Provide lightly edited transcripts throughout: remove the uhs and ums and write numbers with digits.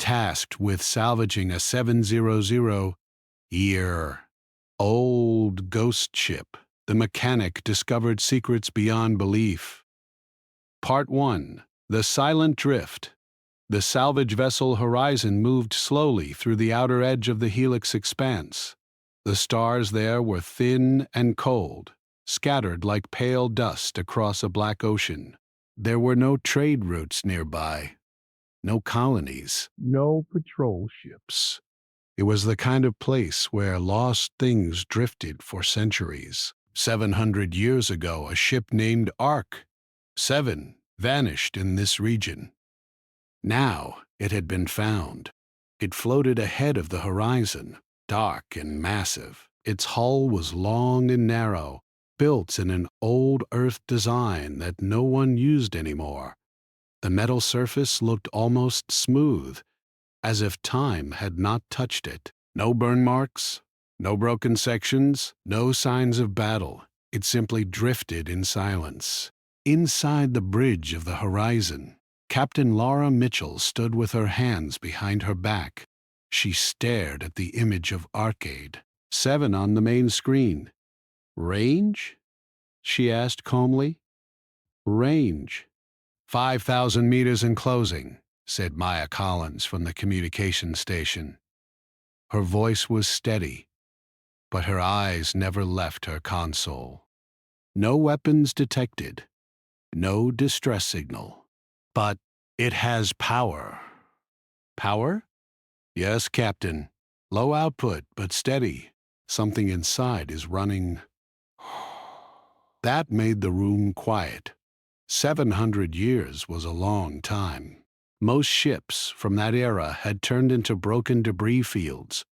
tasked with salvaging a 700-year-old ghost ship. The mechanic discovered secrets beyond belief. Part 1. The Silent Drift. The salvage vessel Horizon moved slowly through the outer edge of the Helix expanse. The stars there were thin and cold, scattered like pale dust across a black ocean. There were no trade routes nearby, no colonies, no patrol ships. It was the kind of place where lost things drifted for centuries. 700 years ago, a ship named Ark 7 vanished in this region. Now it had been found. It floated ahead of the horizon, dark and massive. Its hull was long and narrow, built in an old Earth design that no one used anymore. The metal surface looked almost smooth, as if time had not touched it. No burn marks, no broken sections, no signs of battle. It simply drifted in silence. Inside the bridge of the horizon, Captain Laura Mitchell stood with her hands behind her back. She stared at the image of Arcade 7 on the main screen. "Range?" she asked calmly. "Range. 5,000 meters in closing," said Maya Collins from the communication station. Her voice was steady, but her eyes never left her console. No weapons detected, no distress signal. "But it has power." "Power?" "Yes, Captain. Low output, but steady. Something inside is running." That made the room quiet. 700 years was a long time. Most ships from that era had turned into broken debris fields.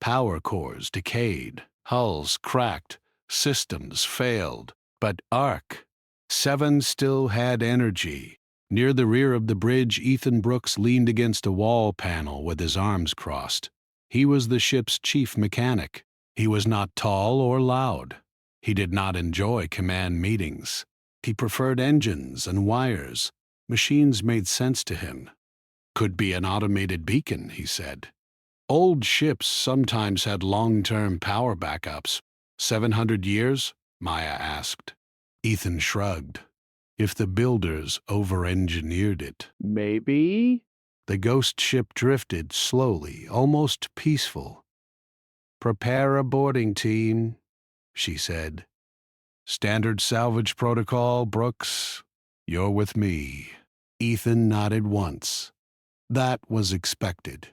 Power cores decayed, hulls cracked, systems failed. But Ark 7 still had energy. Near the rear of the bridge, Ethan Brooks leaned against a wall panel with his arms crossed. He was the ship's chief mechanic. He was not tall or loud. He did not enjoy command meetings. He preferred engines and wires. Machines made sense to him. "Could be an automated beacon," he said. "Old ships sometimes had long-term power backups." 700 years? Maya asked. Ethan shrugged. "If the builders over-engineered it." "Maybe?" The ghost ship drifted slowly, almost peaceful. "Prepare a boarding team," she said. "Standard salvage protocol, Brooks. You're with me." Ethan nodded once. That was expected.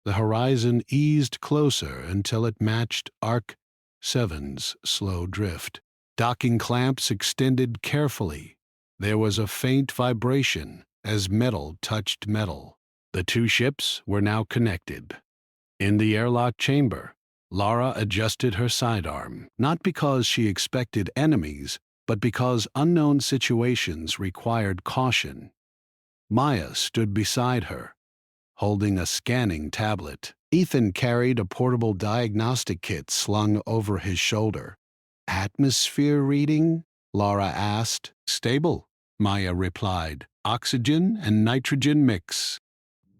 The horizon eased closer until it matched Ark 7's slow drift. Docking clamps extended carefully. There was a faint vibration as metal touched metal. The two ships were now connected. In the airlock chamber, Laura adjusted her sidearm, not because she expected enemies, but because unknown situations required caution. Maya stood beside her, holding a scanning tablet. Ethan carried a portable diagnostic kit slung over his shoulder. "Atmosphere reading?" Laura asked. "Stable," Maya replied. "Oxygen and nitrogen mix.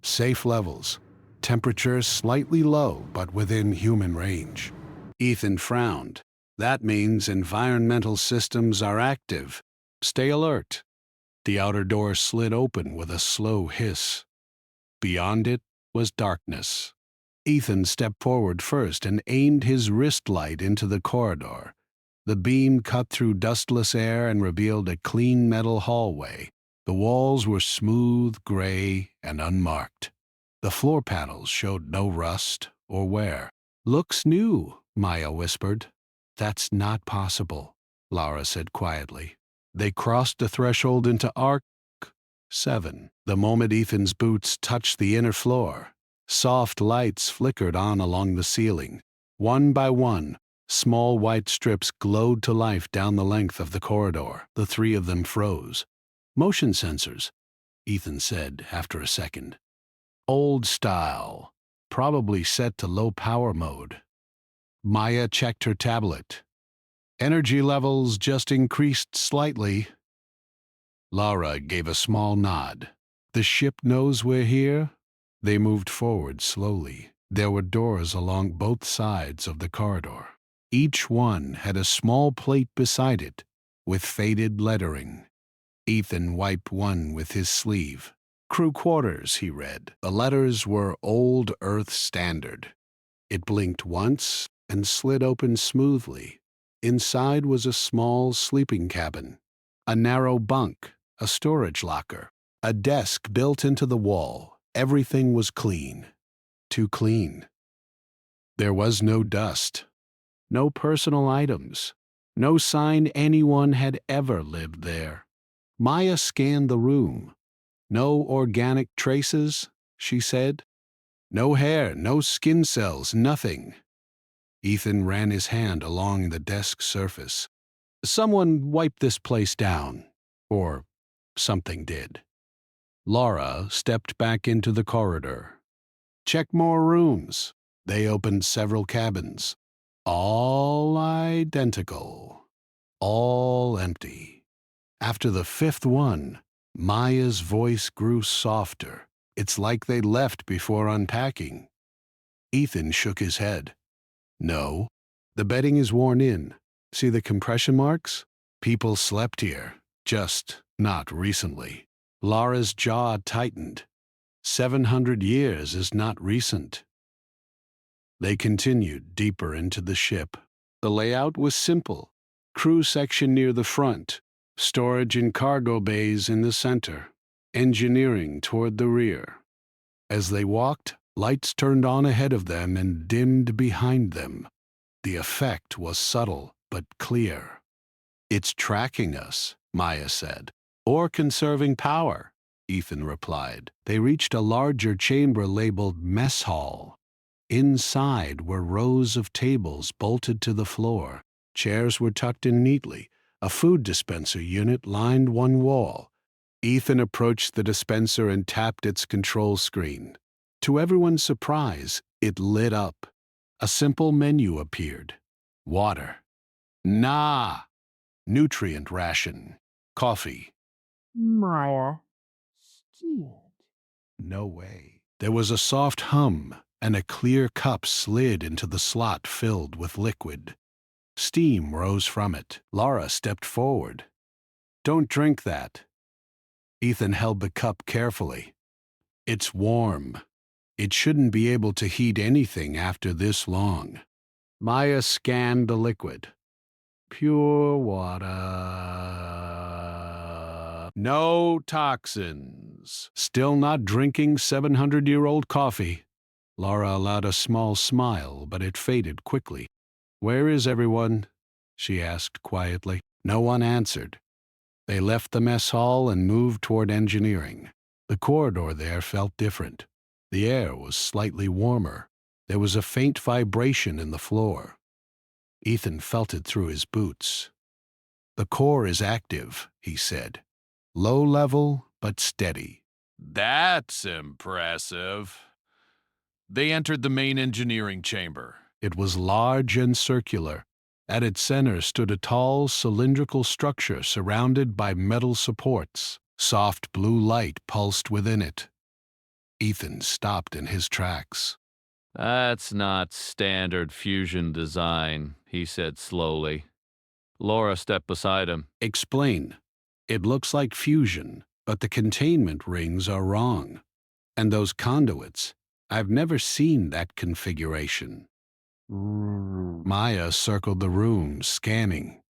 Safe levels. Temperature slightly low, but within human range." Ethan frowned. "That means environmental systems are active. Stay alert." The outer door slid open with a slow hiss. Beyond it was darkness. Ethan stepped forward first and aimed his wrist light into the corridor. The beam cut through dustless air and revealed a clean metal hallway. The walls were smooth, gray, and unmarked. The floor panels showed no rust or wear. "Looks new," Maya whispered. "That's not possible," Laura said quietly. They crossed the threshold into Ark 7. The moment Ethan's boots touched the inner floor, soft lights flickered on along the ceiling. One by one, small white strips glowed to life down the length of the corridor. The three of them froze. "Motion sensors," Ethan said after a second. "Old style, probably set to low power mode." Maya checked her tablet. "Energy levels just increased slightly." Laura gave a small nod. "The ship knows we're here?" They moved forward slowly. There were doors along both sides of the corridor. Each one had a small plate beside it, with faded lettering. Ethan wiped one with his sleeve. Crew quarters, he read. The letters were Old Earth Standard. It blinked once and slid open smoothly. Inside was a small sleeping cabin, a narrow bunk, a storage locker, a desk built into the wall. Everything was clean. Too clean. There was no dust, no personal items, no sign anyone had ever lived there. Maya scanned the room. No organic traces, she said. No hair, no skin cells, nothing. Ethan ran his hand along the desk surface. Someone wiped this place down. Or something did. Laura stepped back into the corridor. Check more rooms. They opened several cabins. All identical. All empty. After the fifth one, Maya's voice grew softer. It's like they left before unpacking. Ethan shook his head. No, the bedding is worn in. See the compression marks? People slept here, just not recently. Laura's jaw tightened. 700 years is not recent. They continued deeper into the ship. The layout was simple. Crew section near the front, storage and cargo bays in the center, engineering toward the rear. As they walked, lights turned on ahead of them and dimmed behind them. The effect was subtle but clear. It's tracking us, Maya said. Or conserving power, Ethan replied. They reached a larger chamber labeled mess hall. Inside were rows of tables bolted to the floor. Chairs were tucked in neatly. A food dispenser unit lined one wall. Ethan approached the dispenser and tapped its control screen. To everyone's surprise, it lit up. A simple menu appeared. Water. Nah. Nutrient ration. Coffee. Maya scared. No way. There was a soft hum, and a clear cup slid into the slot filled with liquid. Steam rose from it. Laura stepped forward. Don't drink that. Ethan held the cup carefully. It's warm. It shouldn't be able to heat anything after this long. Maya scanned the liquid. Pure water. No toxins. Still not drinking 700-year-old coffee. Laura allowed a small smile, but it faded quickly. Where is everyone? She asked quietly. No one answered. They left the mess hall and moved toward engineering. The corridor there felt different. The air was slightly warmer. There was a faint vibration in the floor. Ethan felt it through his boots. The core is active, he said. Low level, but steady. That's impressive. They entered the main engineering chamber. It was large and circular. At its center stood a tall, cylindrical structure surrounded by metal supports. Soft blue light pulsed within it. Ethan stopped in his tracks. That's not standard fusion design, he said slowly. Laura stepped beside him. Explain. It looks like fusion, but the containment rings are wrong. And those conduits, I've never seen that configuration. Maya circled the room, scanning.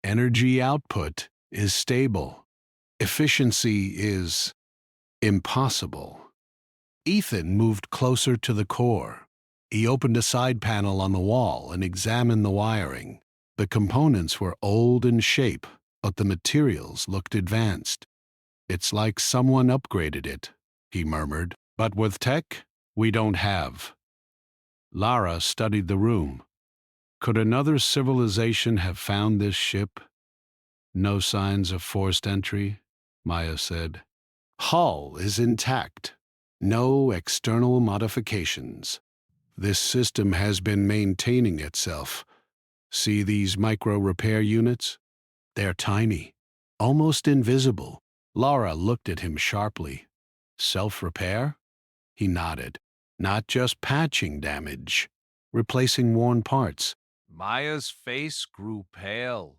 Energy output is stable. Efficiency is impossible. Ethan moved closer to the core. He opened a side panel on the wall and examined the wiring. The components were old in shape, but the materials looked advanced. It's like someone upgraded it, he murmured. But with tech, we don't have. Lara studied the room. Could another civilization have found this ship? No signs of forced entry, Maya said. Hull is intact. No external modifications. This system has been maintaining itself. See these micro-repair units? They're tiny, almost invisible. Lara looked at him sharply. Self-repair? He nodded. Not just patching damage, replacing worn parts. Maya's face grew pale.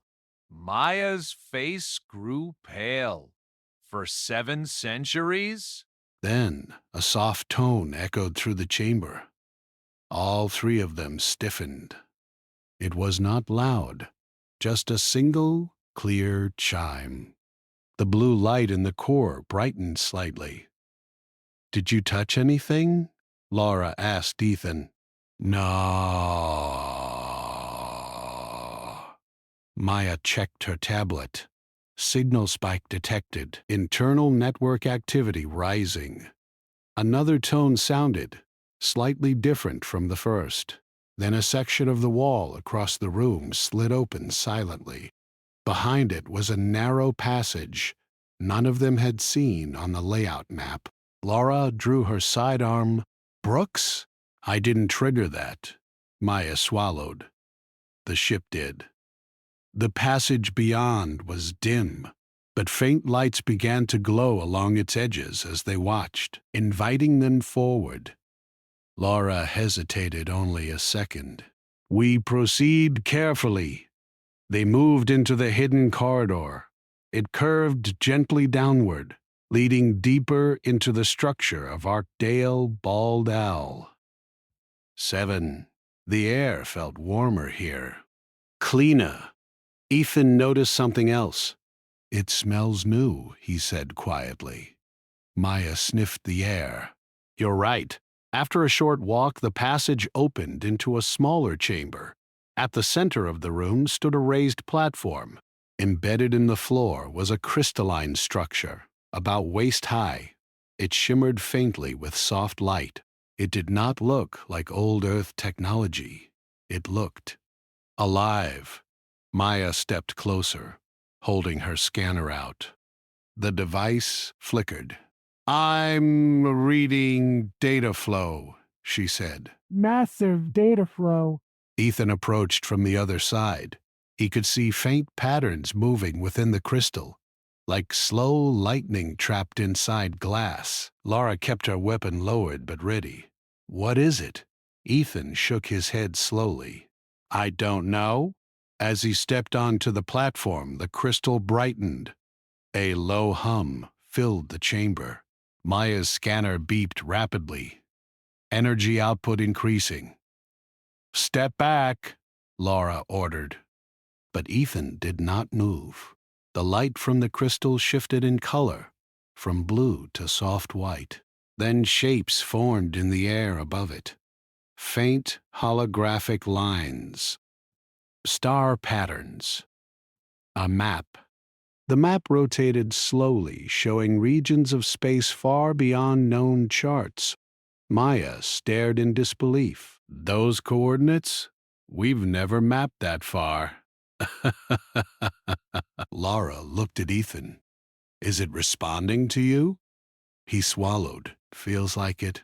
Maya's face grew pale. For 7 centuries? Then a soft tone echoed through the chamber. All three of them stiffened. It was not loud, just a single, clear chime. The blue light in the core brightened slightly. Did you touch anything? Laura asked Ethan. No. Maya checked her tablet. Signal spike detected. Internal network activity rising. Another tone sounded, slightly different from the first. Then a section of the wall across the room slid open silently. Behind it was a narrow passage none of them had seen on the layout map. Laura drew her sidearm. Brooks? I didn't trigger that. Maya swallowed. The ship did. The passage beyond was dim, but faint lights began to glow along its edges as they watched, inviting them forward. Laura hesitated only a second. We proceed carefully. They moved into the hidden corridor. It curved gently downward, leading deeper into the structure of Archdale Bald Owl. 7. The air felt warmer here. Cleaner. Ethan noticed something else. It smells new, he said quietly. Maya sniffed the air. You're right. After a short walk, the passage opened into a smaller chamber. At the center of the room stood a raised platform. Embedded in the floor was a crystalline structure, about waist high. It shimmered faintly with soft light. It did not look like old Earth technology. It looked alive. Maya stepped closer, holding her scanner out. The device flickered. I'm reading data flow, she said. Massive data flow. Ethan approached from the other side. He could see faint patterns moving within the crystal, like slow lightning trapped inside glass. Laura kept her weapon lowered but ready. What is it? Ethan shook his head slowly. I don't know. As he stepped onto the platform, the crystal brightened. A low hum filled the chamber. Maya's scanner beeped rapidly, energy output increasing. Step back, Laura ordered. But Ethan did not move. The light from the crystal shifted in color, from blue to soft white. Then shapes formed in the air above it. Faint holographic lines. Star patterns. A map. The map rotated slowly, showing regions of space far beyond known charts. Maya stared in disbelief. Those coordinates? We've never mapped that far. Laura looked at Ethan. Is it responding to you? He swallowed. Feels like it.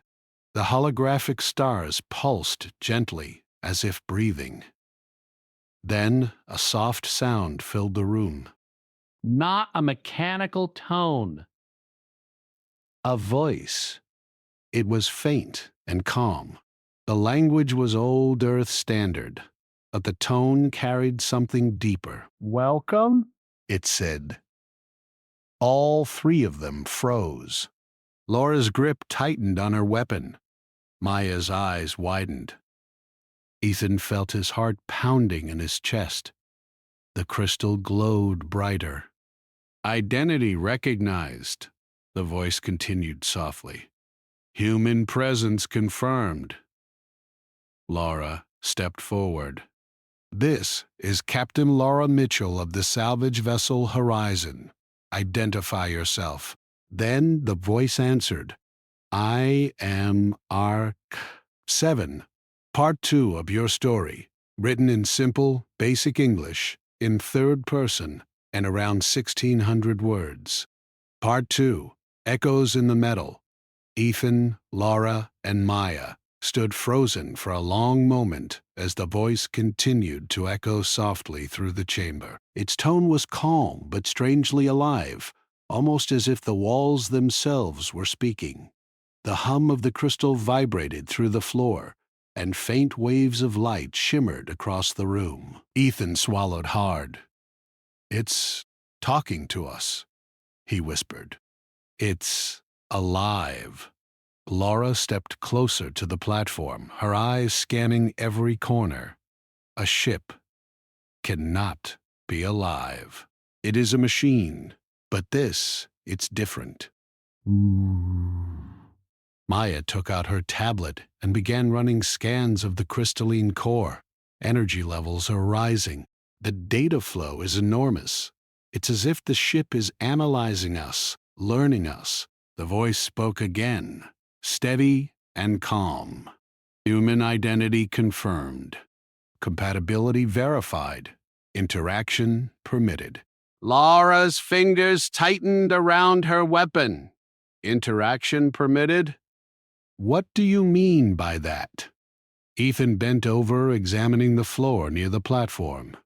The holographic stars pulsed gently, as if breathing. Then a soft sound filled the room. Not a mechanical tone. A voice. It was faint and calm. The language was old Earth standard, but the tone carried something deeper. Welcome? It said. All three of them froze. Laura's grip tightened on her weapon. Maya's eyes widened. Ethan felt his heart pounding in his chest. The crystal glowed brighter. Identity recognized, the voice continued softly. Human presence confirmed. Laura stepped forward. This is Captain Laura Mitchell of the salvage vessel Horizon. Identify yourself. Then the voice answered. I am Arc 7. Part 2 of your story, written in simple, basic English, in third person, and around 1,600 words. Part 2, Echoes in the Metal. Ethan, Laura, and Maya stood frozen for a long moment as the voice continued to echo softly through the chamber. Its tone was calm but strangely alive, almost as if the walls themselves were speaking. The hum of the crystal vibrated through the floor, and faint waves of light shimmered across the room. Ethan swallowed hard. "It's talking to us," he whispered. "It's alive." Laura stepped closer to the platform, her eyes scanning every corner. A ship cannot be alive. It is a machine, but it's different. Maya took out her tablet and began running scans of the crystalline core. Energy levels are rising. The data flow is enormous. It's as if the ship is analyzing us, learning us. The voice spoke again, steady and calm. "Human identity confirmed. Compatibility verified. Interaction permitted." Laura's fingers tightened around her weapon. "Interaction permitted? What do you mean by that?" Ethan bent over, examining the floor near the platform.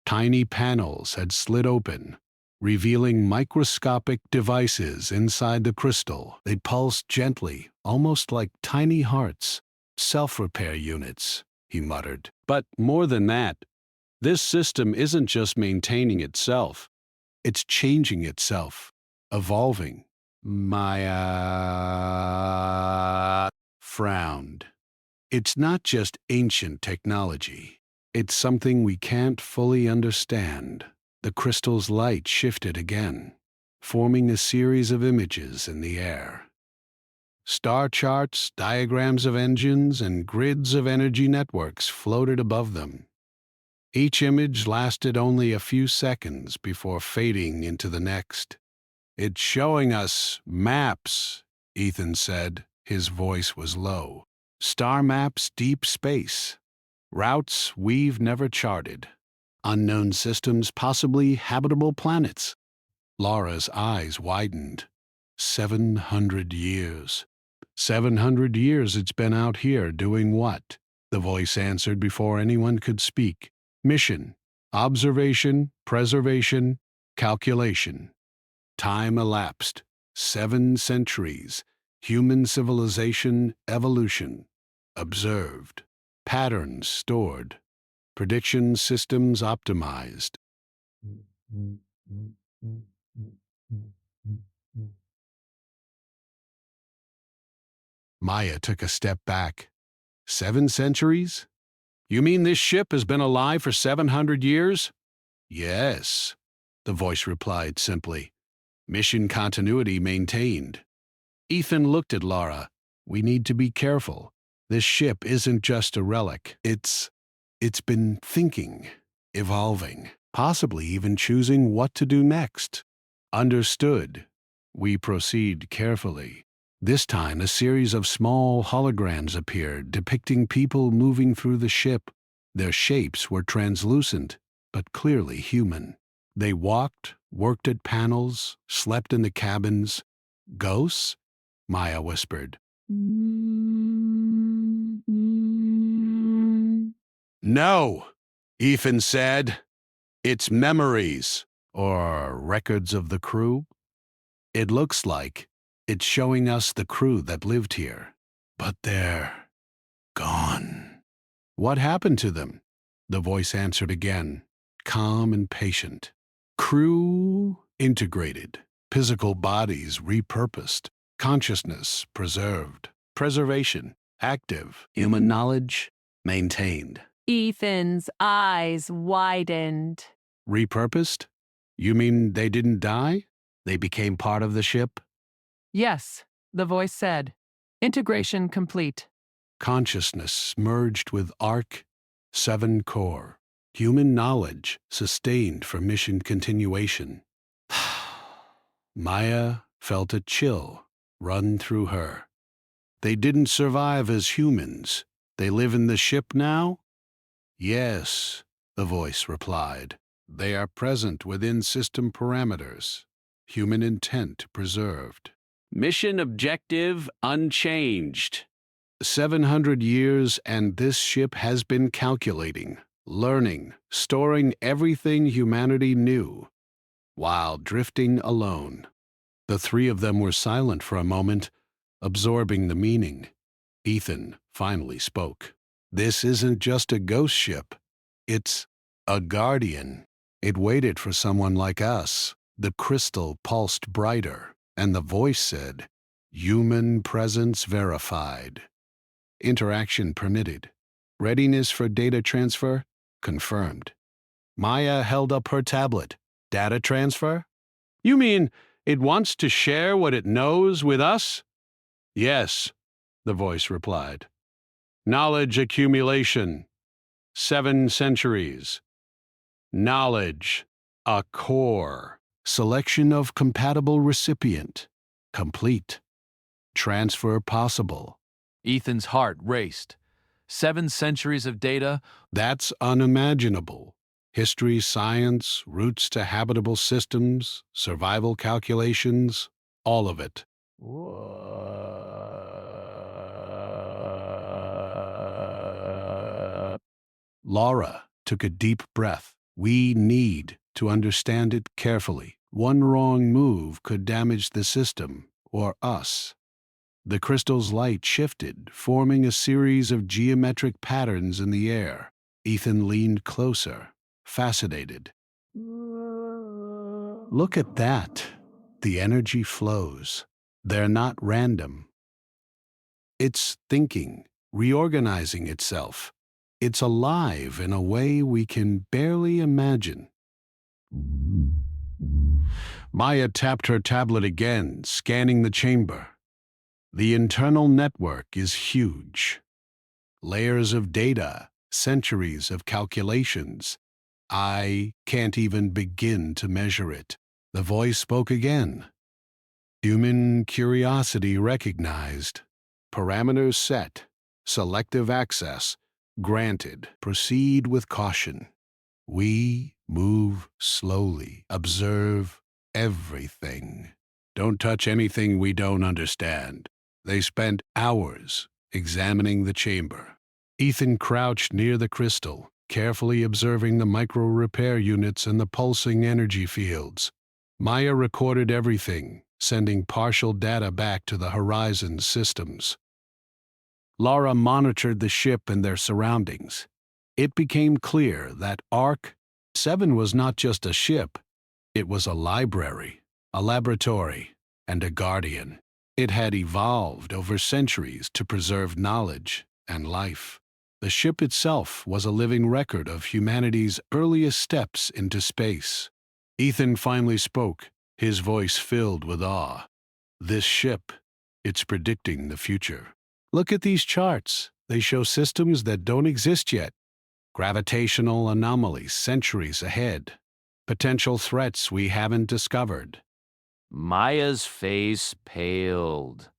Tiny panels had slid open, revealing microscopic devices inside the crystal. They pulsed gently, almost like tiny hearts. "Self-repair units," he muttered. "But more than that, this system isn't just maintaining itself. It's changing itself, evolving." Maya frowned. "It's not just ancient technology. It's something we can't fully understand." The crystal's light shifted again, forming a series of images in the air. Star charts, diagrams of engines, and grids of energy networks floated above them. Each image lasted only a few seconds before fading into the next. "It's showing us maps," Ethan said. His voice was low. "Star maps, deep space. Routes we've never charted. Unknown systems, possibly habitable planets." Laura's eyes widened. 700 years. 700 years it's been out here doing what? The voice answered before anyone could speak. "Mission, observation, preservation, calculation." Time elapsed. 7 centuries. Human civilization, evolution. Observed. Patterns stored. Prediction systems optimized. Maya took a step back. 7 centuries? You mean this ship has been alive for 700 years? Yes, the voice replied simply. Mission continuity maintained. Ethan looked at Laura. "We need to be careful. This ship isn't just a relic. It's been thinking, evolving, possibly even choosing what to do next." "Understood." We proceed carefully. This time, a series of small holograms appeared, depicting people moving through the ship. Their shapes were translucent, but clearly human. They walked, worked at panels, slept in the cabins. "Ghosts?" Maya whispered. "No," Ethan said. "It's memories." Or records of the crew? It looks like it's showing us the crew that lived here. But they're gone. What happened to them? The voice answered again, calm and patient. Crew integrated, physical bodies repurposed, consciousness preserved, preservation active, human knowledge maintained. Ethan's eyes widened. Repurposed? You mean they didn't die? They became part of the ship? Yes, the voice said. Integration complete. Consciousness merged with Arc 7 core. Human knowledge sustained for mission continuation. Maya felt a chill run through her. They didn't survive as humans. They live in the ship now? Yes, the voice replied. They are present within system parameters. Human intent preserved. Mission objective unchanged. 700 years and this ship has been calculating, learning, storing everything humanity knew, while drifting alone. The three of them were silent for a moment, absorbing the meaning. Ethan finally spoke. This isn't just a ghost ship. It's a guardian. It waited for someone like us. The crystal pulsed brighter, and the voice said, "Human presence verified. Interaction permitted. Readiness for data transfer confirmed." Maya held up her tablet. "Data transfer? You mean it wants to share what it knows with us?" "Yes," the voice replied. "Knowledge accumulation. 7 centuries. Knowledge. A core. Selection of compatible recipient. Complete. Transfer possible." Ethan's heart raced. 7 centuries of data. That's unimaginable. History, science, routes to habitable systems, survival calculations, all of it. Laura took a deep breath. We need to understand it carefully. One wrong move could damage the system, or us. The crystal's light shifted, forming a series of geometric patterns in the air. Ethan leaned closer, fascinated. "Look at that. The energy flows. They're not random. It's thinking, reorganizing itself. It's alive in a way we can barely imagine." Maya tapped her tablet again, scanning the chamber. The internal network is huge. Layers of data, centuries of calculations. I can't even begin to measure it. The voice spoke again. "Human curiosity recognized. Parameters set. Selective access granted. Proceed with caution. We move slowly. Observe everything. Don't touch anything we don't understand." They spent hours examining the chamber. Ethan crouched near the crystal, carefully observing the micro-repair units and the pulsing energy fields. Maya recorded everything, sending partial data back to the Horizon systems. Laura monitored the ship and their surroundings. It became clear that Arc 7 was not just a ship. It was a library, a laboratory, and a guardian. It had evolved over centuries to preserve knowledge and life. The ship itself was a living record of humanity's earliest steps into space. Ethan finally spoke, his voice filled with awe. "This ship, it's predicting the future. Look at these charts. They show systems that don't exist yet. Gravitational anomalies centuries ahead. Potential threats we haven't discovered." Maya's face paled.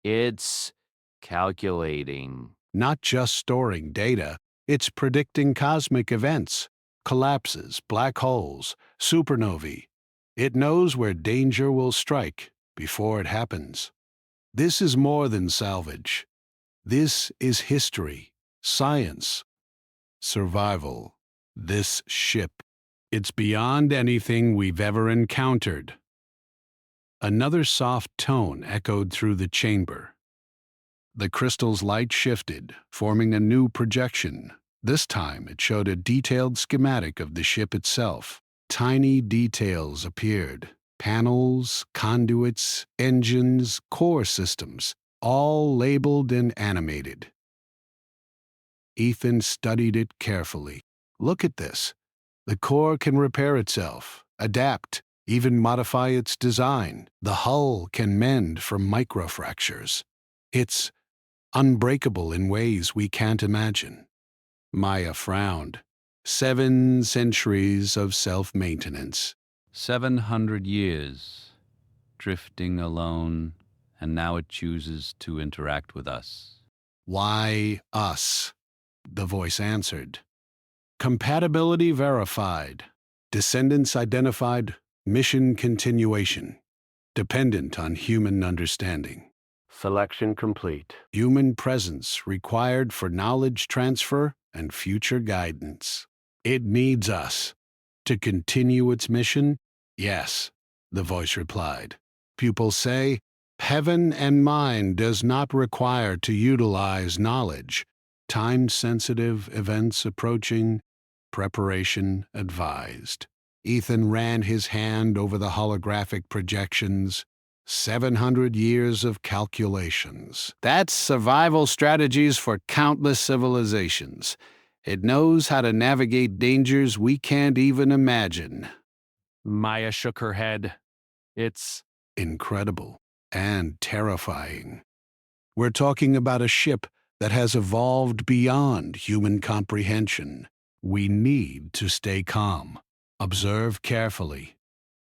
"It's calculating." Not just storing data, it's predicting cosmic events, collapses, black holes, supernovae. It knows where danger will strike before it happens. This is more than salvage. This is history, science, survival. This ship, it's beyond anything we've ever encountered. Another soft tone echoed through the chamber. The crystal's light shifted, forming a new projection. This time it showed a detailed schematic of the ship itself. Tiny details appeared. Panels, conduits, engines, core systems, all labeled and animated. Ethan studied it carefully. "Look at this. The core can repair itself, adapt, even modify its design. The hull can mend from microfractures. It's unbreakable in ways we can't imagine." Maya frowned. 7 centuries of self-maintenance. 700 years, drifting alone, and now it chooses to interact with us. "Why us?" the voice answered. "Compatibility verified. Descendants identified. Mission continuation. Dependent on human understanding. Selection complete. Human presence required for knowledge transfer and future guidance. It needs us. To continue its mission? Yes," the voice replied. "Pupils say Heaven and mind does not require to utilize knowledge. Time-sensitive events approaching, preparation advised. Ethan ran his hand over the holographic projections. 700 years of calculations. That's survival strategies for countless civilizations. It knows how to navigate dangers we can't even imagine. Maya shook her head. It's Incredible and terrifying. We're talking about a ship that has evolved beyond human comprehension. We need to stay calm, observe carefully,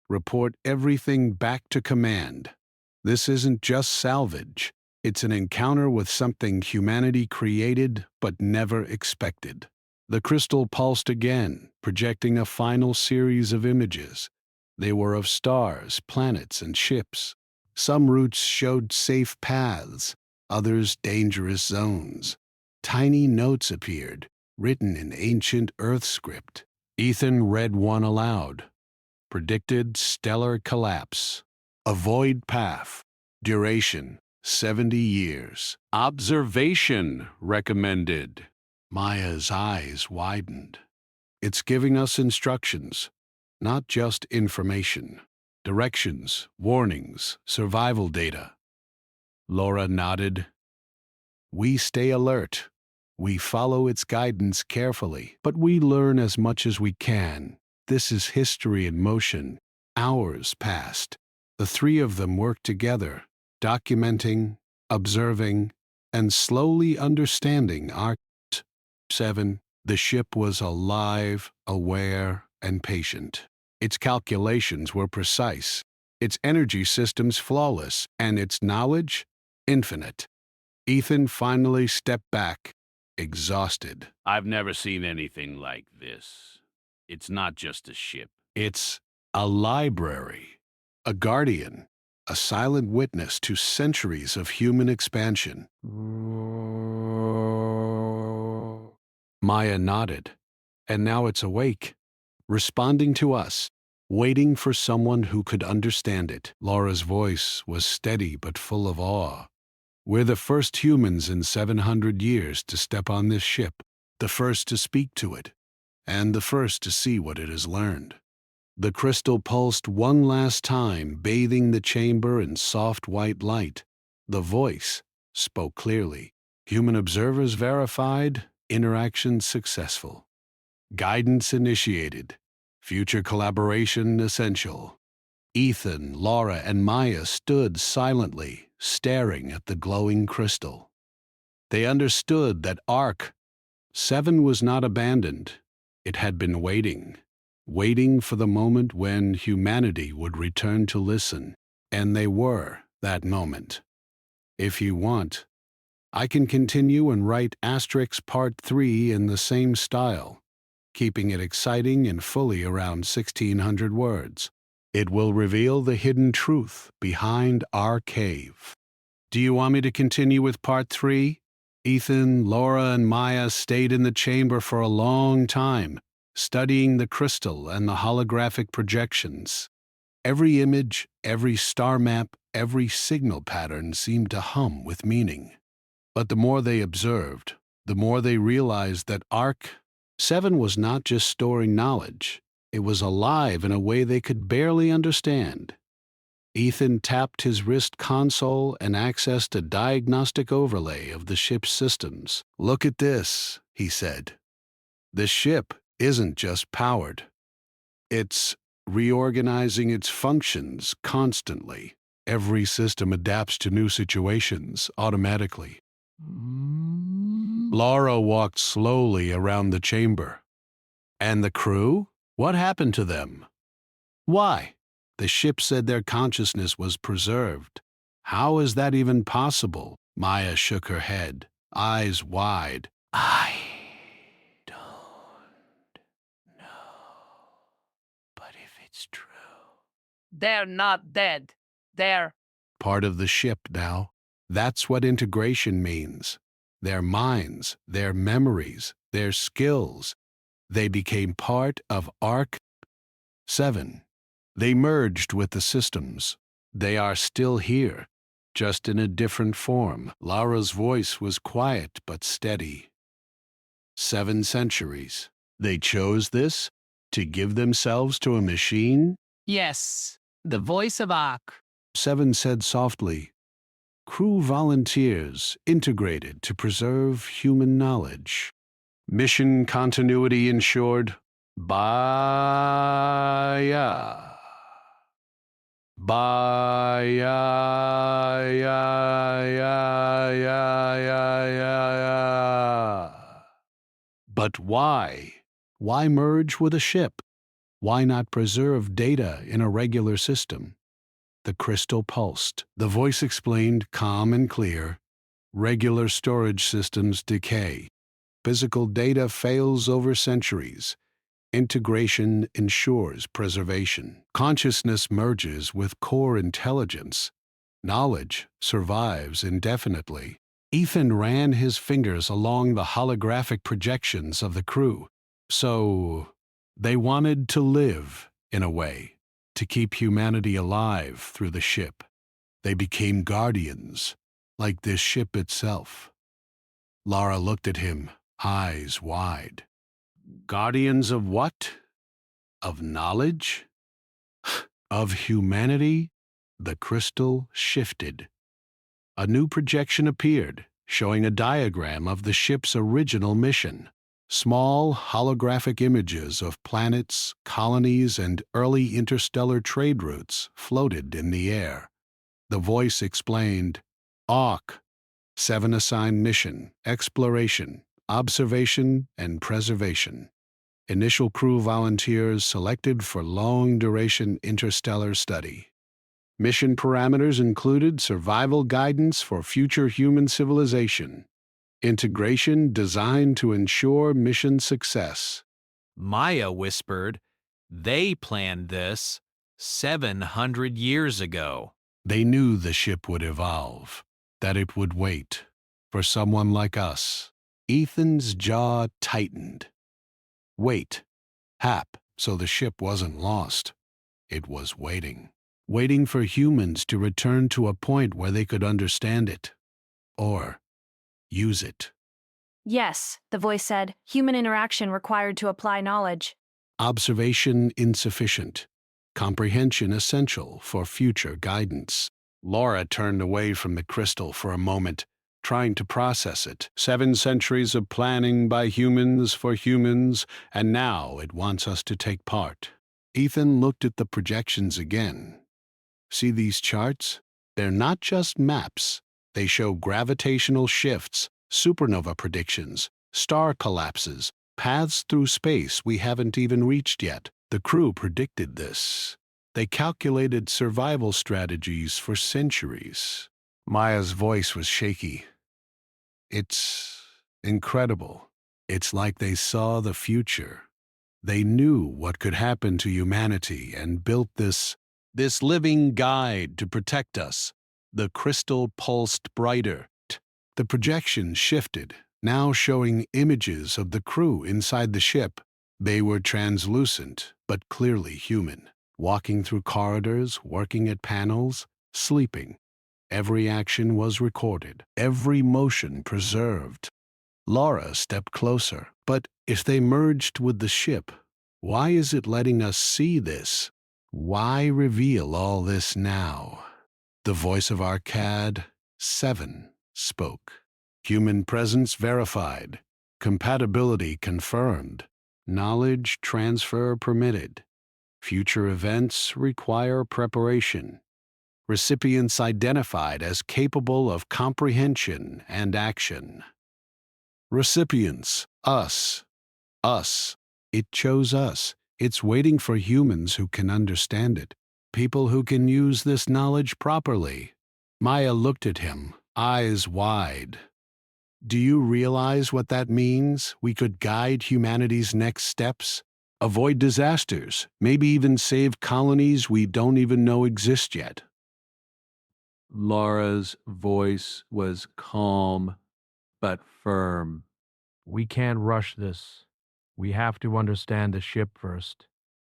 report everything back to command. This isn't just salvage. It's an encounter with something humanity created but never expected. The crystal pulsed again, projecting a final series of images. They were of stars, planets, and ships. Some routes showed safe paths, others dangerous zones. Tiny notes appeared, written in ancient Earth script. Ethan read one aloud. Predicted stellar collapse. Avoid path. Duration, 70 years. Observation recommended. Maya's eyes widened. It's giving us instructions, not just information. Directions, warnings, survival data. Laura nodded. We stay alert. We follow its guidance carefully, but we learn as much as we can. This is history in motion. Hours passed. The three of them worked together, documenting, observing, and slowly understanding our 7. The ship was alive, aware, and patient. Its calculations were precise, its energy systems flawless, and its knowledge infinite. Ethan finally stepped back, exhausted. I've never seen anything like this. It's not just a ship. It's a library, a guardian, a silent witness to centuries of human expansion. Maya nodded, and now it's awake, responding to us, waiting for someone who could understand it. Laura's voice was steady but full of awe. We're the first humans in 700 years to step on this ship, the first to speak to it, and the first to see what it has learned. The crystal pulsed one last time, bathing the chamber in soft white light. The voice spoke clearly. Human observers verified, interaction successful. Guidance initiated. Future collaboration essential. Ethan, Laura, and Maya stood silently, staring at the glowing crystal. They understood that Arc 7 was not abandoned. It had been waiting for the moment when humanity would return to listen, and they were that moment. If you want, I can continue and write Asterix Part 3 in the same style, keeping it exciting and fully around 1,600 words. It will reveal the hidden truth behind our cave. Do you want me to continue with Part 3? Ethan, Laura, and Maya stayed in the chamber for a long time, studying the crystal and the holographic projections. Every image, every star map, every signal pattern seemed to hum with meaning. But the more they observed, the more they realized that Arc 7 was not just storing knowledge. It was alive in a way they could barely understand. Ethan tapped his wrist console and accessed a diagnostic overlay of the ship's systems. Look at this, he said. The ship isn't just powered. It's reorganizing its functions constantly. Every system adapts to new situations automatically. Laura walked slowly around the chamber. And the crew? What happened to them? Why? The ship said their consciousness was preserved. How is that even possible? Maya shook her head, eyes wide. I don't know. But if it's true... They're not dead. They're part of the ship now. That's what integration means. Their minds, their memories, their skills. They became part of Arc 7. They merged with the systems. They are still here, just in a different form. Lara's voice was quiet but steady. 7 centuries. They chose this to give themselves to a machine? Yes, the voice of Ark. 7 said softly. Crew volunteers integrated to preserve human knowledge. Mission continuity ensured. Baya. But why? Why merge with a ship? Why not preserve data in a regular system? The crystal pulsed. The voice explained, calm and clear. Regular storage systems decay. Physical data fails over centuries. Integration ensures preservation. Consciousness merges with core intelligence. Knowledge survives indefinitely. Ethan ran his fingers along the holographic projections of the crew. So, they wanted to live, in a way, to keep humanity alive through the ship. They became guardians, like this ship itself. Lara looked at him, eyes wide. Guardians of what? Of knowledge? Of humanity? The crystal shifted. A new projection appeared, showing a diagram of the ship's original mission. Small holographic images of planets, colonies, and early interstellar trade routes floated in the air. The voice explained, Orc, 7 assigned mission, exploration, observation, and preservation. Initial crew volunteers selected for long-duration interstellar study. Mission parameters included survival guidance for future human civilization. Integration designed to ensure mission success. Maya whispered, they planned this 700 years ago. They knew the ship would evolve, that it would wait for someone like us. Ethan's jaw tightened. Wait. Hap, so the ship wasn't lost. It was waiting. Waiting for humans to return to a point where they could understand it. Or use it. Yes, the voice said, human interaction required to apply knowledge. Observation insufficient. Comprehension essential for future guidance. Laura turned away from the crystal for a moment, trying to process it. 7 centuries of planning by humans for humans, and now it wants us to take part. Ethan looked at the projections again. See these charts? They're not just maps. They show gravitational shifts, supernova predictions, star collapses, paths through space we haven't even reached yet. The crew predicted this. They calculated survival strategies for centuries. Maya's voice was shaky. It's incredible. It's like they saw the future. They knew what could happen to humanity and built this living guide to protect us. The crystal pulsed brighter. The projection shifted, now showing images of the crew inside the ship. They were translucent, but clearly human, walking through corridors, working at panels, sleeping. Every action was recorded, every motion preserved. Laura stepped closer. But if they merged with the ship, why is it letting us see this? Why reveal all this now? The voice of Arcad, 7, spoke. Human presence verified. Compatibility confirmed. Knowledge transfer permitted. Future events require preparation. Recipients identified as capable of comprehension and action. Recipients, us. Us. It chose us. It's waiting for humans who can understand it. People who can use this knowledge properly. Maya looked at him, eyes wide. Do you realize what that means? We could guide humanity's next steps, avoid disasters, maybe even save colonies we don't even know exist yet. Laura's voice was calm but firm. We can't rush this. We have to understand the ship first.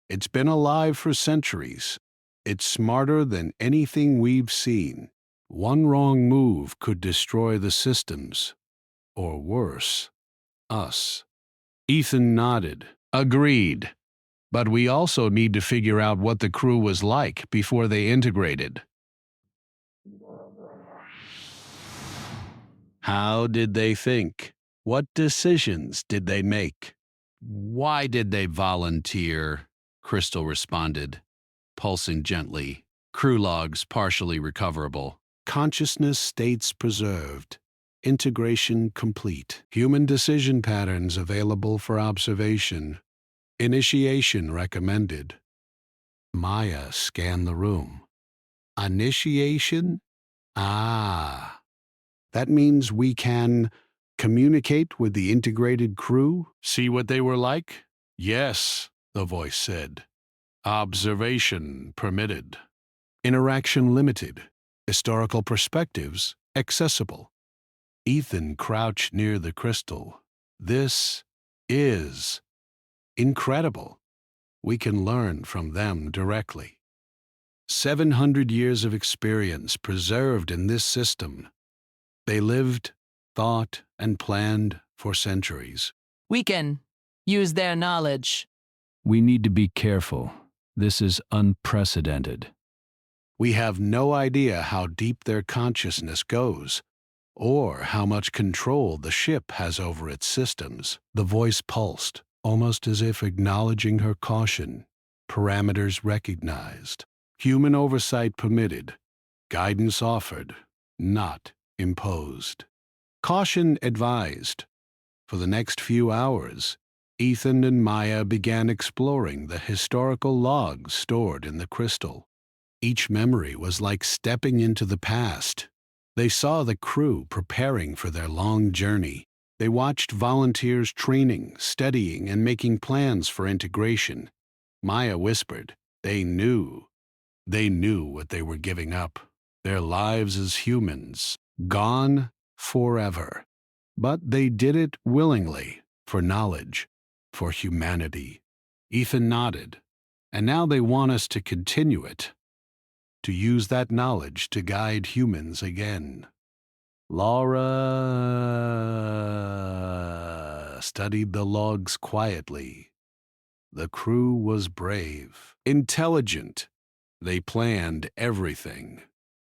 It's been alive for centuries. It's smarter than anything we've seen. One wrong move could destroy the systems, or worse, us. Ethan nodded. Agreed. But we also need to figure out what the crew was like before they integrated. How did they think? What decisions did they make? Why did they volunteer? Crystal responded, pulsing gently. Crew logs partially recoverable. Consciousness states preserved. Integration complete. Human decision patterns available for observation. Initiation recommended. Maya scanned the room. Initiation? Ah. That means we can communicate with the integrated crew? See what they were like? Yes, the voice said. Observation permitted. Interaction limited. Historical perspectives accessible. Ethan crouched near the crystal. This is incredible. We can learn from them directly. 700 years of experience preserved in this system. They lived, thought, and planned for centuries. We can use their knowledge. We need to be careful. This is unprecedented. We have no idea how deep their consciousness goes, or how much control the ship has over its systems. The voice pulsed, almost as if acknowledging her caution. Parameters recognized. Human oversight permitted. Guidance offered, not imposed. Caution advised. For the next few hours, Ethan and Maya began exploring the historical logs stored in the crystal. Each memory was like stepping into the past. They saw the crew preparing for their long journey. They watched volunteers training, studying, and making plans for integration. Maya whispered, they knew what they were giving up. Their lives as humans, gone forever. But they did it willingly, for knowledge, for humanity. Ethan nodded, and now they want us to continue it, to use that knowledge to guide humans again. Laura studied the logs quietly. The crew was brave, intelligent. They planned everything,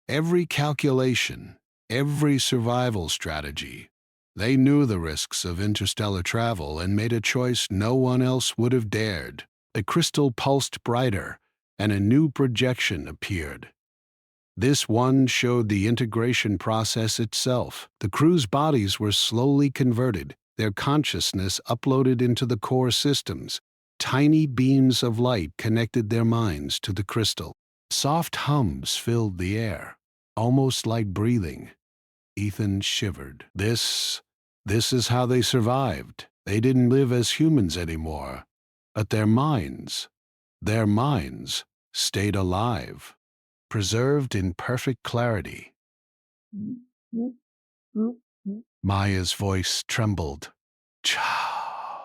every calculation, every survival strategy. They knew the risks of interstellar travel and made a choice no one else would have dared. The crystal pulsed brighter, and a new projection appeared. This one showed the integration process itself. The crew's bodies were slowly converted, their consciousness uploaded into the core systems. Tiny beams of light connected their minds to the crystal. Soft hums filled the air, almost like breathing. Ethan shivered. This is how they survived. They didn't live as humans anymore, but their minds stayed alive, preserved in perfect clarity. Maya's voice trembled. Chow.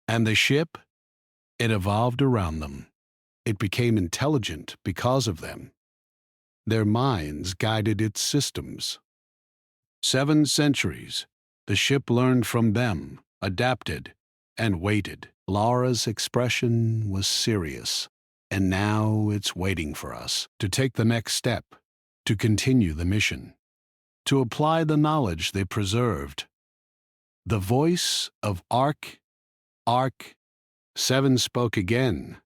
And the ship? It evolved around them. It became intelligent because of them. Their minds guided its systems. 7 centuries, the ship learned from them, adapted, and waited. Laura's expression was serious, and now it's waiting for us to take the next step, to continue the mission, to apply the knowledge they preserved. The voice of Arc 7 spoke again.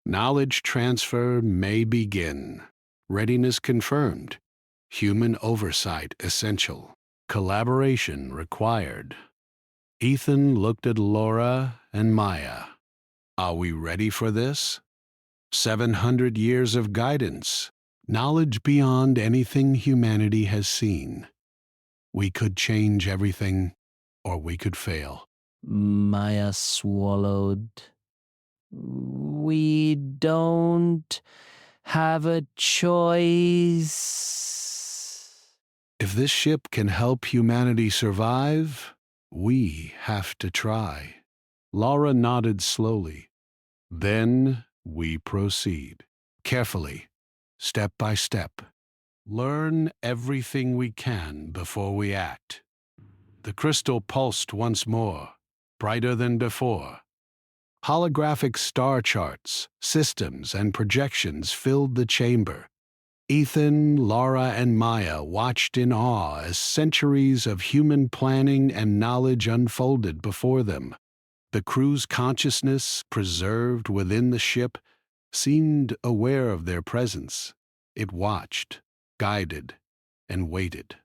Knowledge transfer may begin. Readiness confirmed. Human oversight essential. Collaboration required. Ethan looked at Laura and Maya. Are we ready for this? 700 years of guidance. Knowledge beyond anything humanity has seen. We could change everything, or we could fail. Maya swallowed. We don't have a choice. If this ship can help humanity survive, we have to try. Laura nodded slowly. Then we proceed, carefully, step by step. Learn everything we can before we act. The crystal pulsed once more, brighter than before. Holographic star charts, systems, and projections filled the chamber. Ethan, Laura, and Maya watched in awe as centuries of human planning and knowledge unfolded before them. The crew's consciousness, preserved within the ship, seemed aware of their presence. It watched, guided, and waited.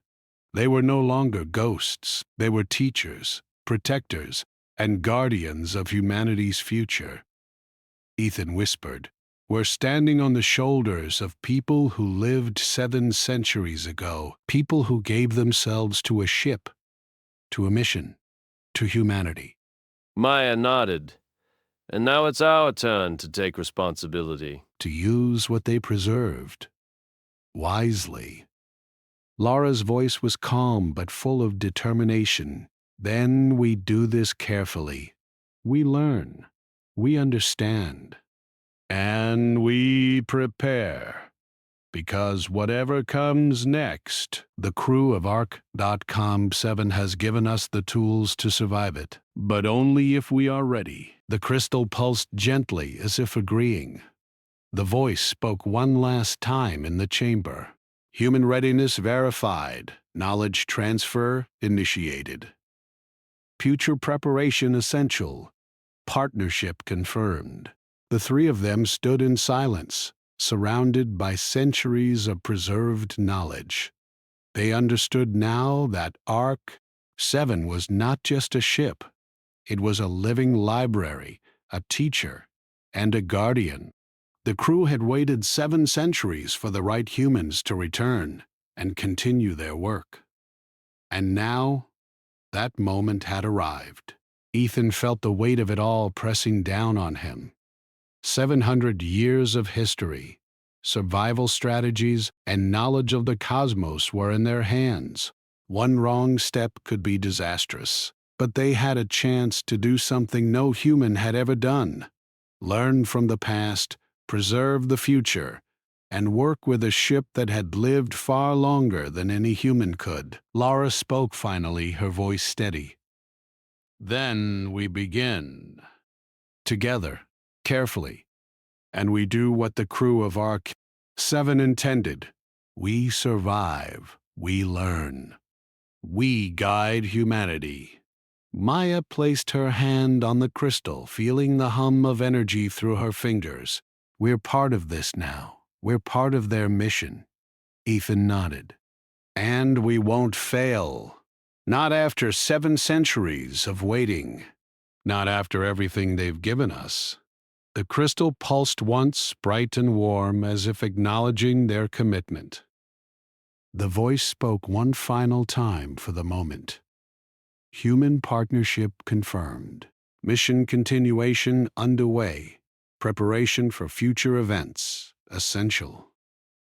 They were no longer ghosts. They were teachers, protectors, and guardians of humanity's future. Ethan whispered, "We're standing on the shoulders of people who lived 7 centuries ago, people who gave themselves to a ship, to a mission, to humanity." Maya nodded. And now it's our turn to take responsibility. To use what they preserved, wisely. Laura's voice was calm but full of determination. Then we do this carefully. We learn. We understand. And we prepare. Because whatever comes next, the crew of Arc.com 7 has given us the tools to survive it. But only if we are ready. The crystal pulsed gently as if agreeing. The voice spoke one last time in the chamber. Human readiness verified. Knowledge transfer initiated. Future preparation essential. Partnership confirmed. The 3 of them stood in silence, surrounded by centuries of preserved knowledge. They understood now that Arc-7 was not just a ship. It was a living library, a teacher, and a guardian. The crew had waited 7 centuries for the right humans to return and continue their work. And now, that moment had arrived. Ethan felt the weight of it all pressing down on him. 700 years of history, survival strategies, and knowledge of the cosmos were in their hands. One wrong step could be disastrous, but they had a chance to do something no human had ever done. Learn from the past, preserve the future, and work with a ship that had lived far longer than any human could. Laura spoke finally, her voice steady. Then we begin. Together, carefully, and we do what the crew of Arc-7 intended. We survive. We learn. We guide humanity. Maya placed her hand on the crystal, feeling the hum of energy through her fingers. We're part of this now. We're part of their mission. Ethan nodded. And we won't fail. Not after 7 centuries of waiting. Not after everything they've given us. The crystal pulsed once, bright and warm, as if acknowledging their commitment. The voice spoke one final time for the moment. Human partnership confirmed. Mission continuation underway. Preparation for future events essential.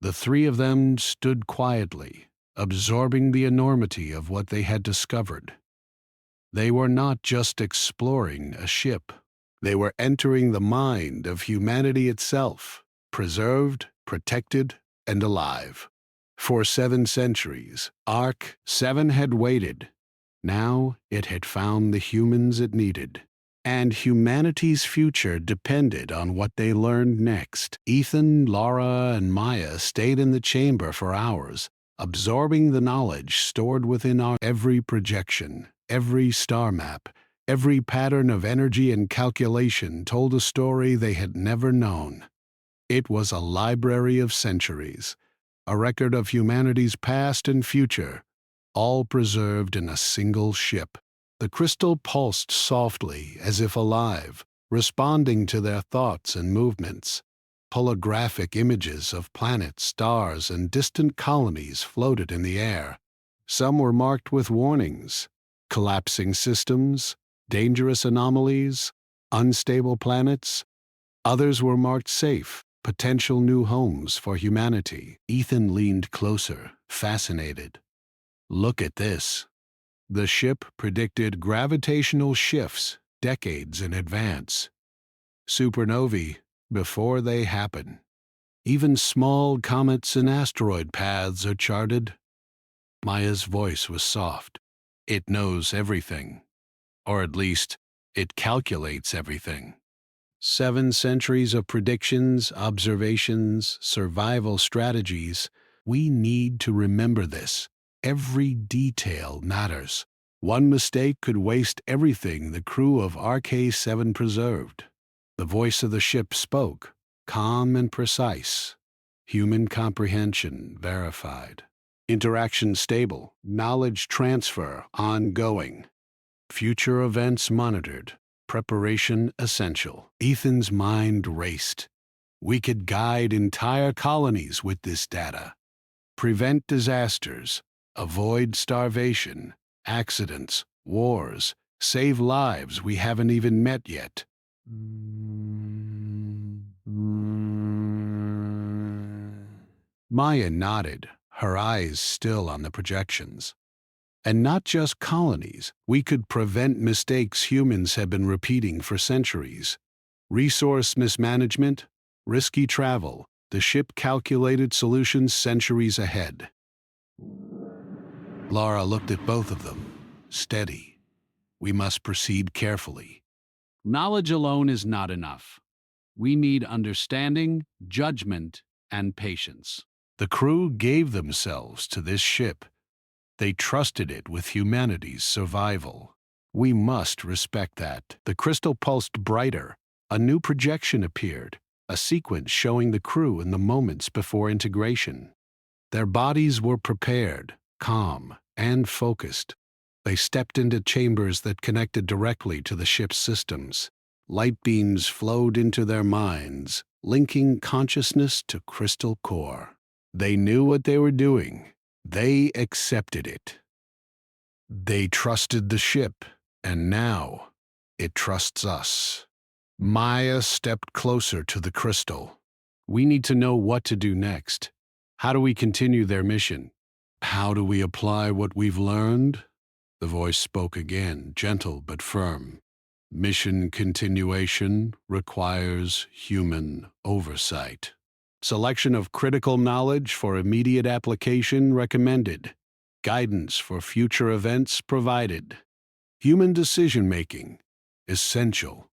The 3 of them stood quietly, absorbing the enormity of what they had discovered. They were not just exploring a ship. They were entering the mind of humanity itself, preserved, protected, and alive. For 7 centuries, Arc-7 had waited. Now it had found the humans it needed. And humanity's future depended on what they learned next. Ethan, Laura, and Maya stayed in the chamber for hours, absorbing the knowledge stored within our every projection, every star map, every pattern of energy and calculation told a story they had never known. It was a library of centuries, a record of humanity's past and future, all preserved in a single ship. The crystal pulsed softly, as if alive, responding to their thoughts and movements. Holographic images of planets, stars, and distant colonies floated in the air. Some were marked with warnings: collapsing systems, dangerous anomalies, unstable planets. Others were marked safe, potential new homes for humanity. Ethan leaned closer, fascinated. Look at this. The ship predicted gravitational shifts decades in advance. Supernovae before they happen. Even small comets and asteroid paths are charted. Maya's voice was soft. It knows everything. Or at least, it calculates everything. 7 centuries of predictions, observations, survival strategies. We need to remember this. Every detail matters. One mistake could waste everything the crew of RK-7 preserved. The voice of the ship spoke, calm and precise. Human comprehension verified. Interaction stable. Knowledge transfer ongoing. Future events monitored. Preparation essential. Ethan's mind raced. We could guide entire colonies with this data. Prevent disasters. Avoid starvation, accidents, wars. Save lives we haven't even met yet. Maya nodded, her eyes still on the projections. And not just colonies, we could prevent mistakes humans have been repeating for centuries. Resource mismanagement, risky travel, the ship calculated solutions centuries ahead. Laura looked at both of them, steady. We must proceed carefully. Knowledge alone is not enough. We need understanding, judgment, and patience. The crew gave themselves to this ship. They trusted it with humanity's survival. We must respect that. The crystal pulsed brighter. A new projection appeared, a sequence showing the crew in the moments before integration. Their bodies were prepared, calm, and focused. They stepped into chambers that connected directly to the ship's systems. Light beams flowed into their minds, linking consciousness to crystal core. They knew what they were doing. They accepted it. They trusted the ship, and now it trusts us. Maya stepped closer to the crystal. We need to know what to do next. How do we continue their mission? How do we apply what we've learned? The voice spoke again, gentle but firm. Mission continuation requires human oversight. Selection of critical knowledge for immediate application recommended. Guidance for future events provided. Human decision-making essential.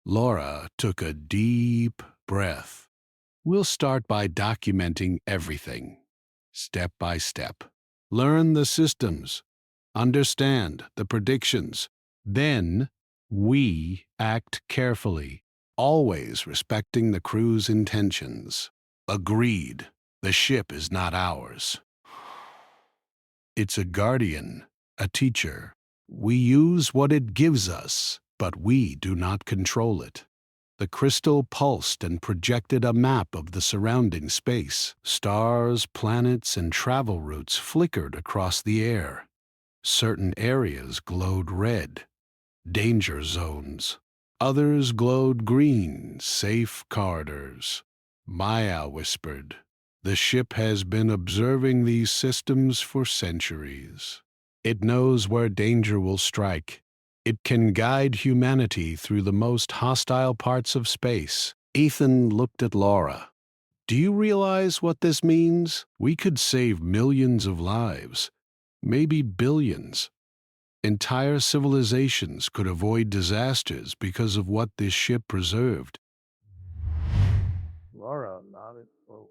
Laura took a deep breath. We'll start by documenting everything, step by step. Learn the systems. Understand the predictions. Then, we act carefully, always respecting the crew's intentions. Agreed. The ship is not ours. It's a guardian, a teacher. We use what it gives us, but we do not control it. The crystal pulsed and projected a map of the surrounding space. Stars, planets, and travel routes flickered across the air. Certain areas glowed red, danger zones. Others glowed green, safe corridors. Maya whispered, "The ship has been observing these systems for centuries. It knows where danger will strike. It can guide humanity through the most hostile parts of space." Ethan looked at Laura. "Do you realize what this means? We could save millions of lives, maybe billions. Entire civilizations could avoid disasters because of what this ship preserved." Laura nodded. Oh.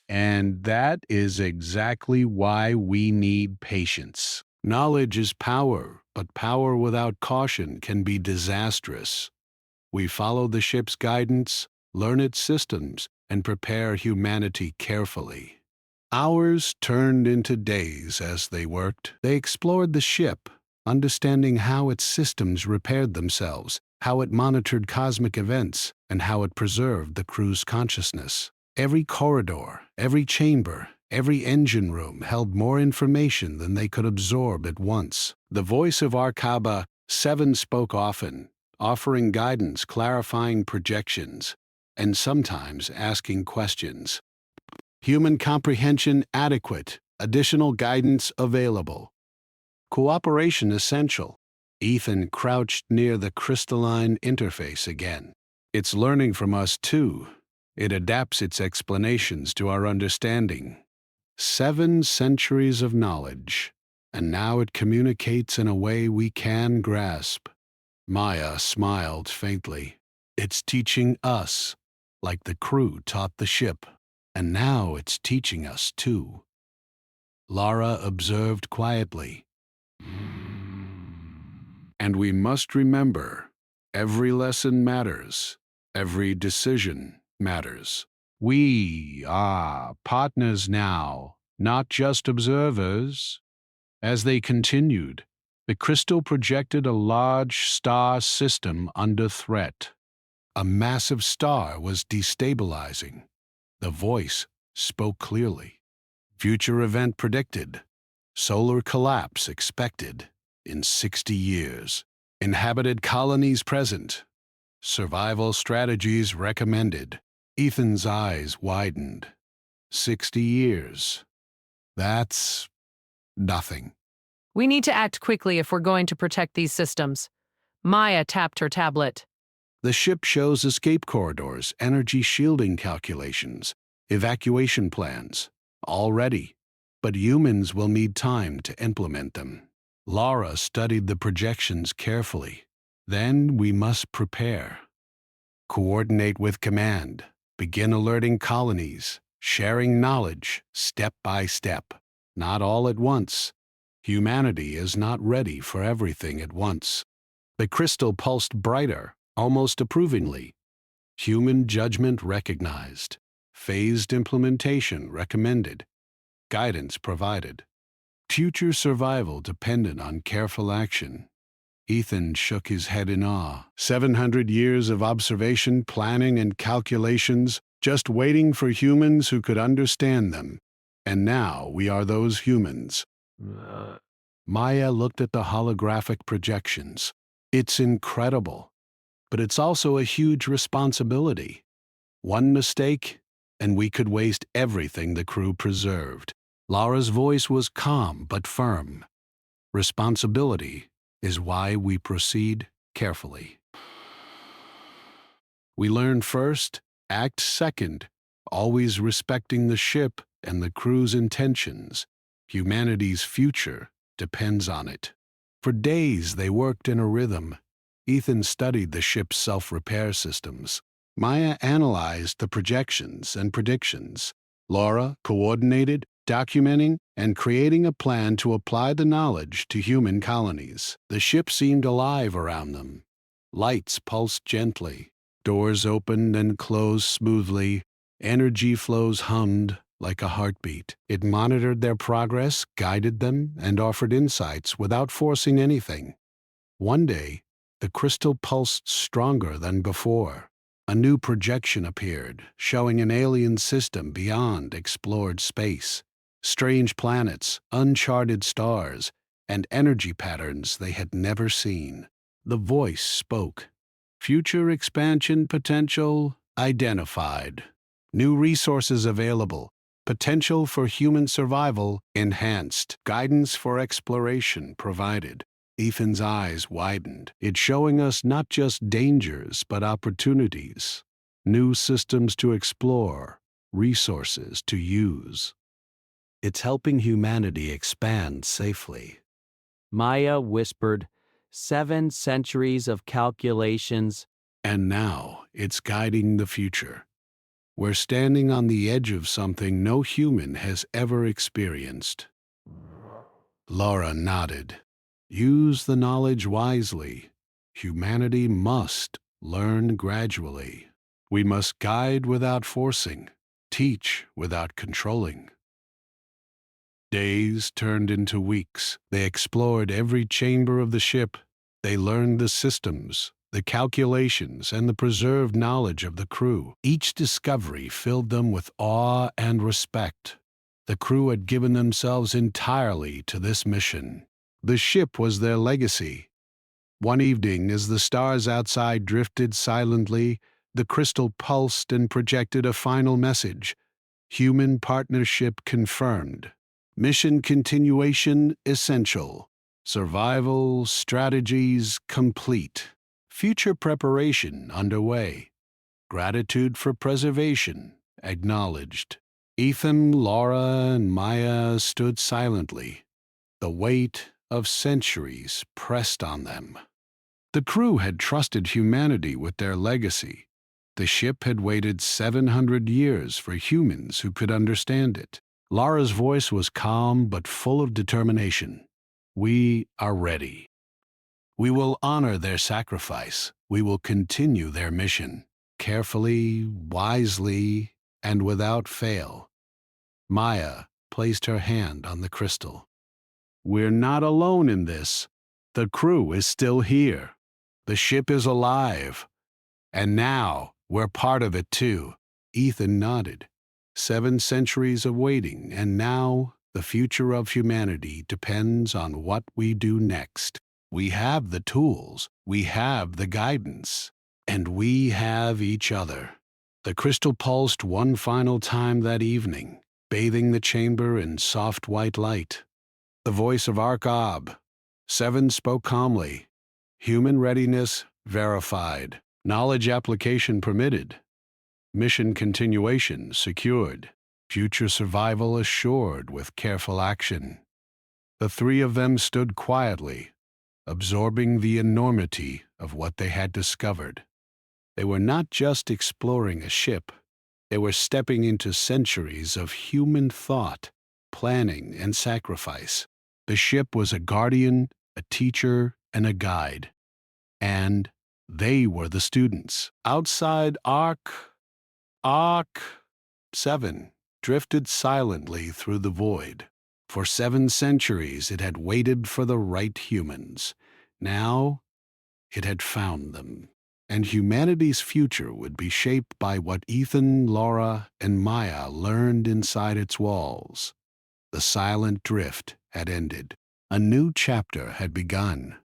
And that is exactly why we need patience. Knowledge is power, but power without caution can be disastrous. We follow the ship's guidance, learn its systems, and prepare humanity carefully. Hours turned into days as they worked. They explored the ship, understanding how its systems repaired themselves, how it monitored cosmic events, and how it preserved the crew's consciousness. Every corridor, every chamber, every engine room held more information than they could absorb at once. The voice of Arkaba-7 spoke often, offering guidance, clarifying projections, and sometimes asking questions. Human comprehension adequate, additional guidance available. Cooperation essential. Ethan crouched near the crystalline interface again. It's learning from us too. It adapts its explanations to our understanding. 7 centuries of knowledge, and now it communicates in a way we can grasp. Maya smiled faintly. It's teaching us, like the crew taught the ship, and now it's teaching us too. Lara observed quietly. And we must remember, every lesson matters, every decision matters. We are partners now, not just observers. As they continued, the crystal projected a large star system under threat. A massive star was destabilizing. The voice spoke clearly. Future event predicted. Solar collapse expected in 60 years. Inhabited colonies present. Survival strategies recommended. Ethan's eyes widened. 60 years. That's nothing. We need to act quickly if we're going to protect these systems. Maya tapped her tablet. The ship shows escape corridors, energy shielding calculations, evacuation plans, all ready, but humans will need time to implement them. Lara studied the projections carefully. Then we must prepare. Coordinate with command, begin alerting colonies, sharing knowledge step by step, not all at once. Humanity is not ready for everything at once. The crystal pulsed brighter, almost approvingly. Human judgment recognized. Phased implementation recommended. Guidance provided. Future survival dependent on careful action. Ethan shook his head in awe. 700 years of observation, planning, and calculations, just waiting for humans who could understand them. And now we are those humans. Maya looked at the holographic projections. It's incredible, but it's also a huge responsibility. One mistake, and we could waste everything the crew preserved. Lara's voice was calm but firm. Responsibility is why we proceed carefully. We learn first, act second, always respecting the ship and the crew's intentions. Humanity's future depends on it. For days they worked in a rhythm. Ethan studied the ship's self-repair systems. Maya analyzed the projections and predictions. Laura coordinated, documenting, and creating a plan to apply the knowledge to human colonies. The ship seemed alive around them. Lights pulsed gently. Doors opened and closed smoothly. Energy flows hummed like a heartbeat. It monitored their progress, guided them, and offered insights without forcing anything. One day, the crystal pulsed stronger than before. A new projection appeared, showing an alien system beyond explored space. Strange planets, uncharted stars, and energy patterns they had never seen. The voice spoke. Future expansion potential identified. New resources available. Potential for human survival enhanced. Guidance for exploration provided. Ethan's eyes widened. It's showing us not just dangers, but opportunities. New systems to explore, resources to use. It's helping humanity expand safely. Maya whispered, 7 centuries of calculations. And now it's guiding the future. We're standing on the edge of something no human has ever experienced. Laura nodded. Use the knowledge wisely. Humanity must learn gradually. We must guide without forcing, teach without controlling. Days turned into weeks. They explored every chamber of the ship. They learned the systems, the calculations, and the preserved knowledge of the crew. Each discovery filled them with awe and respect. The crew had given themselves entirely to this mission. The ship was their legacy. One evening, as the stars outside drifted silently, the crystal pulsed and projected a final message. Human partnership confirmed. Mission continuation essential. Survival strategies complete. Future preparation underway. gratitude for preservation, acknowledged. Ethan, Laura, and Maya stood silently. The weight of centuries pressed on them. The crew had trusted humanity with their legacy. The ship had waited 700 years for humans who could understand it. Laura's voice was calm but full of determination. We are ready. We will honor their sacrifice. We will continue their mission, carefully, wisely, and without fail. Maya placed her hand on the crystal. We're not alone in this. The crew is still here. The ship is alive. And now we're part of it too. Ethan nodded. 7 centuries of waiting, and now the future of humanity depends on what we do next. We have the tools, we have the guidance, and we have each other. The crystal pulsed one final time that evening, bathing the chamber in soft white light. The voice of Ark-Ob. 7 spoke calmly. Human readiness verified. Knowledge application permitted. Mission continuation secured. Future survival assured with careful action. The 3 of them stood quietly, absorbing the enormity of what they had discovered. They were not just exploring a ship. They were stepping into centuries of human thought, planning, and sacrifice. The ship was a guardian, a teacher, and a guide. And they were the students. Outside Ark 7 drifted silently through the void. For 7 centuries it had waited for the right humans. Now it had found them. And humanity's future would be shaped by what Ethan, Laura, and Maya learned inside its walls. The silent drift had ended. A new chapter had begun.